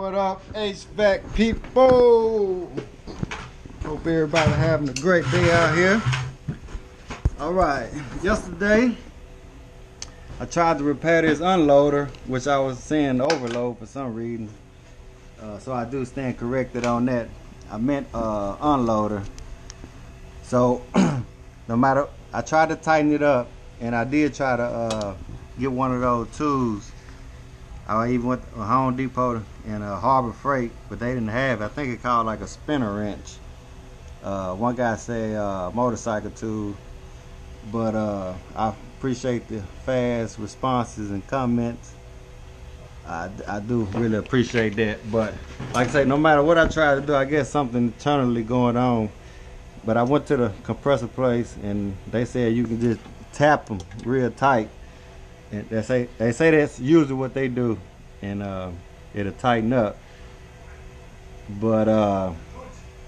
What up, HVAC people? Hope everybody having a great day out here. All right, yesterday I tried to repair this unloader, which I was seeing overload for some reason. So I do stand corrected on that. I meant unloader. So no matter, I tried to tighten it up, and I did try to get one of those tools. I even went to Home Depot and Harbor Freight, but they didn't have it. I think it called like a spinner wrench. One guy said motorcycle tool, but I appreciate the fast responses and comments. I do really appreciate that. But like I say, no matter what I try to do, I guess something internally going on. But I went to the compressor place, and they said you can just tap them real tight. And they say that's usually what they do, and it'll tighten up. But I'm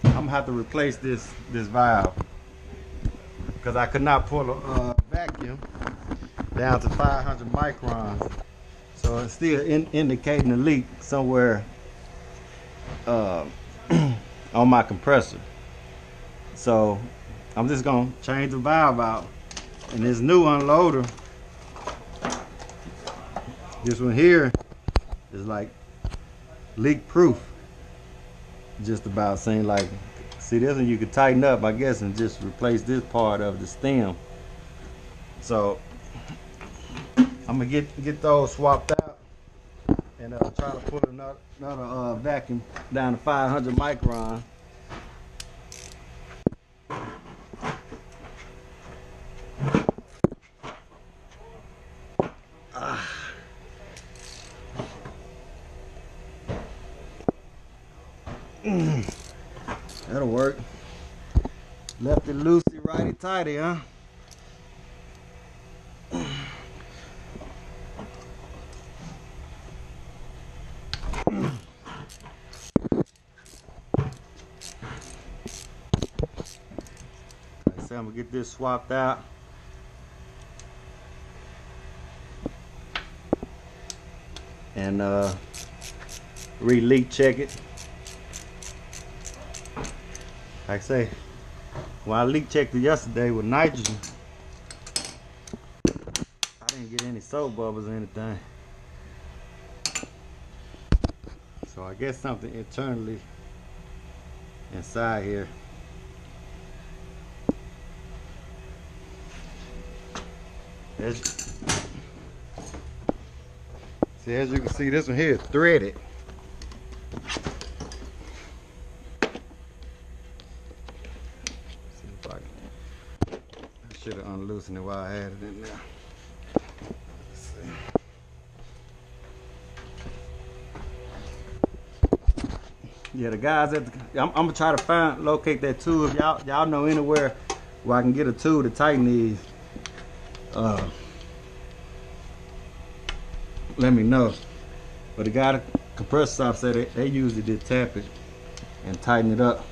gonna have to replace this valve because I could not pull a vacuum down to 500 microns, so it's still indicating a leak somewhere on my compressor. So I'm just gonna change the valve out, and this new unloader, this one here, is like leak proof. Just about saying, like, see this one you could tighten up, I guess, and just replace this part of the stem. So I'm gonna get those swapped out and try to put another vacuum down to 500 micron. That'll work. Lefty loosey, righty tighty, huh? Like I said, I'm gonna get this swapped out. And re-leak check it. Like I say, when I leak checked it yesterday with nitrogen, I didn't get any soap bubbles or anything. So I guess something internally inside here. See, as you can see, this one here is threaded. Should have unloosened it while I had it in there. Let's see. Yeah, the guys at the, I'm gonna try to locate that tool. If y'all know anywhere where I can get a tool to tighten these, let me know. But the guy at the compressor shop said they usually just tap it and tighten it up.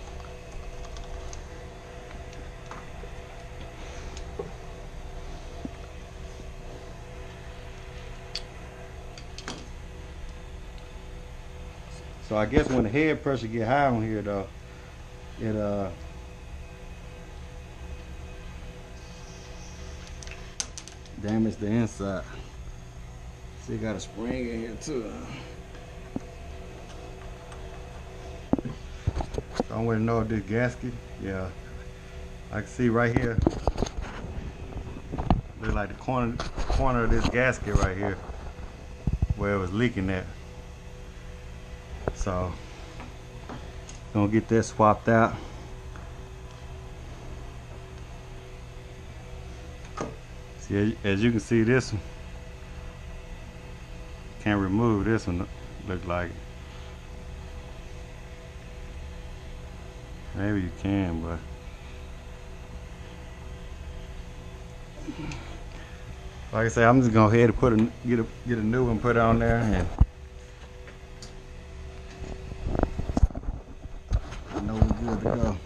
So I guess when the head pressure get high on here though, it damaged the inside. See, you got a spring in here too. So I want to know this gasket. Yeah, I can see right here. Look like the corner of this gasket right here, where it was leaking at. So gonna get that swapped out. See, as you can see, this one can't remove. This one look like maybe you can, but like I say, I'm just gonna go ahead and get a new one put on there, and I know we're good to go.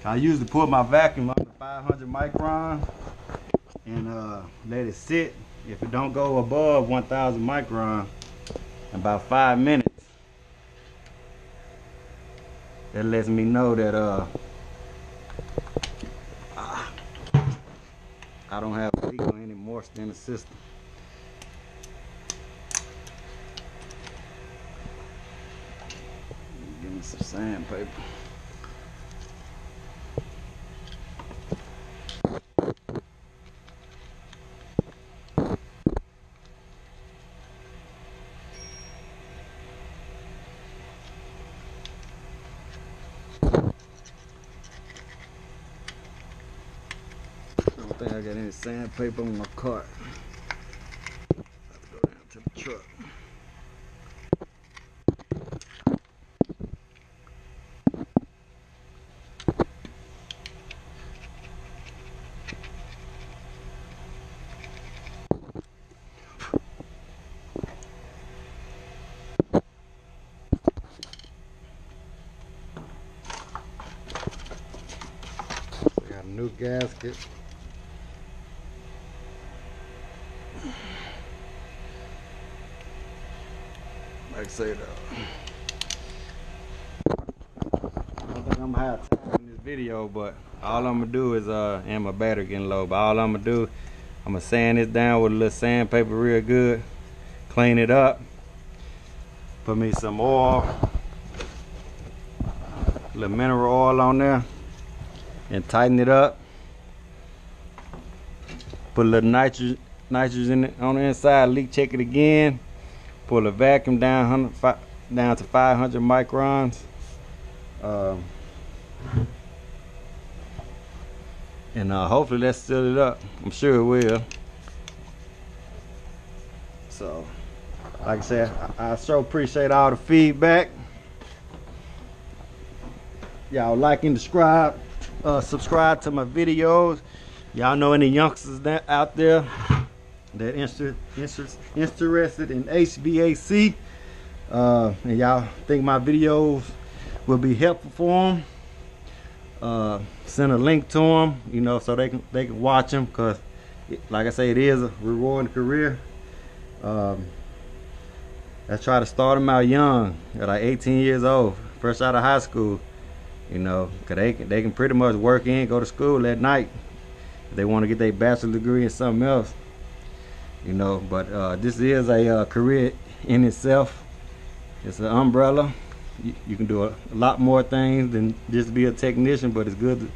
I usually put my vacuum under 500 micron and let it sit. If it don't go above 1000 micron in about 5 minutes, that lets me know that I don't have a leak or any moisture in the system. Give me some sandpaper. I don't think I got any sandpaper on my cart. Let's go down to the truck. Got a new gasket. Like I said, I don't think I'm gonna have time in this video, but all I'm gonna do is and my battery getting low, but all I'm gonna do, I'm gonna sand this down with a little sandpaper real good, clean it up, put me some oil, a little mineral oil on there, and tighten it up. Put a little nitrogen on the inside, leak check it again. Pull the vacuum down to 500 microns. And hopefully that seal it up. I'm sure it will. So, like I said, I so appreciate all the feedback. Y'all like and subscribe to my videos. Y'all know any youngsters out there that interested in HVAC, and y'all think my videos will be helpful for them, send a link to them, you know, so they can watch them, because like I say, it is a rewarding career. Let's try to start them out young, at like 18 years old, fresh out of high school, you know, because they can pretty much work in, go to school at night if they want to get their bachelor's degree in something else. You know, but this is a career in itself. It's an umbrella. You can do a lot more things than just be a technician, but it's good to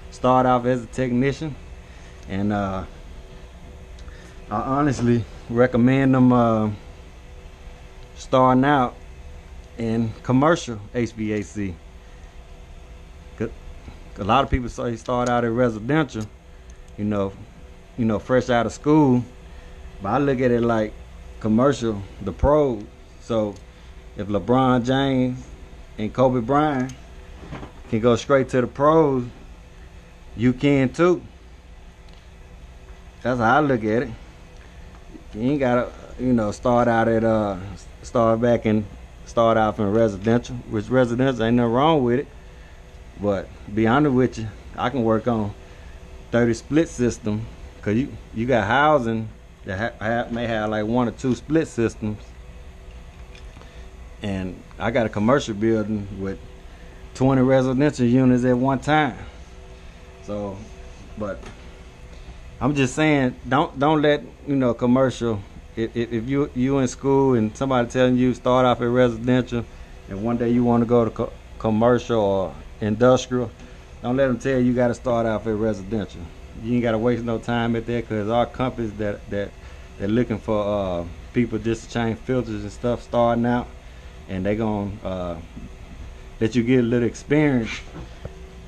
start off as a technician. And I honestly recommend them starting out in commercial HVAC. A lot of people say start out in residential, you know, fresh out of school. But I look at it like commercial, the pros. So if LeBron James and Kobe Bryant can go straight to the pros, you can too. That's how I look at it. You ain't gotta, you know, start out off in residential, which residential ain't nothing wrong with it. But be honest with you, I can work on 30 split system, cause you got housing that may have like 1 or 2 split systems, and I got a commercial building with 20 residential units at one time. So, but I'm just saying, don't let, you know, commercial. If you in school and somebody telling you start off at residential, and one day you want to go to commercial or industrial, don't let them tell you got to start off at residential. You ain't got to waste no time at that, because our companies that they're looking for people just to change filters and stuff starting out, and they gonna let you get a little experience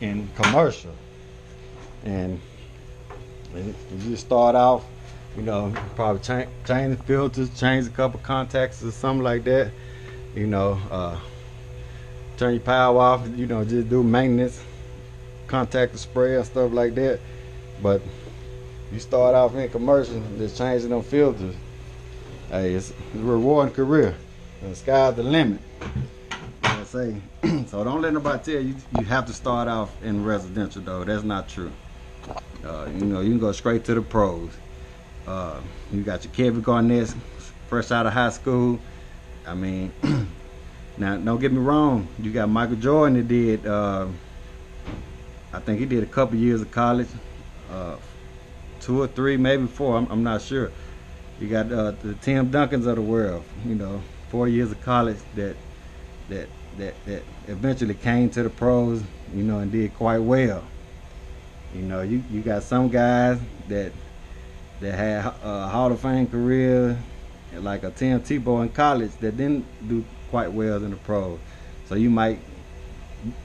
in commercial. And you just start off, you know, probably change the filters, change a couple contacts or something like that, you know, turn your power off, you know, just do maintenance, contact the spray and stuff like that. But you start off in commercial, just changing them filters. Hey, it's a rewarding career. The sky's the limit, I say. So don't let nobody tell you you have to start off in residential, though. That's not true. You know, you can go straight to the pros. You got your Kevin Garnett's fresh out of high school. I mean, Now, don't get me wrong. You got Michael Jordan that did, I think he did a couple years of college, 2 or 3, maybe 4. I'm not sure. You got the Tim Duncans of the world. 4 years of college that eventually came to the pros, and did quite well. You got some guys that had a Hall of Fame career, like a Tim Tebow in college, that didn't do quite well in the pros. So you might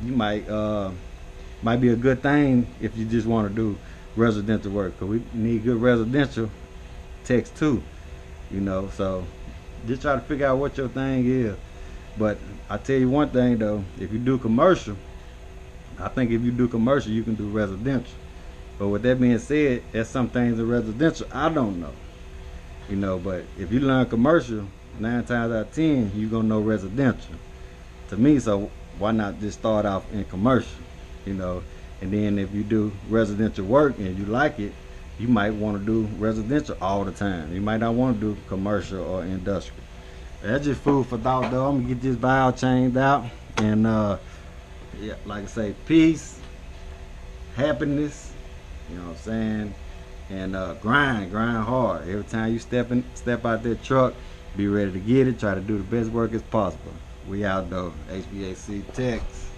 be a good thing if you just want to do residential work, because we need good residential techs too. So just try to figure out what your thing is. But I tell you one thing though, if you do commercial, I think if you do commercial, you can do residential. But with that being said, there's some things in residential I don't know. But if you learn commercial, 9 times out of 10, you're gonna know residential. To me, so why not just start off in commercial? And then if you do residential work and you like it, you might want to do residential all the time. You might not want to do commercial or industrial. That's just food for thought though. I'm gonna get this valve changed out, and yeah, like I say, peace, happiness, you know what I'm saying, and grind hard. Every time you step out that truck, be ready to get it. Try to do the best work as possible. We out though. HVAC techs.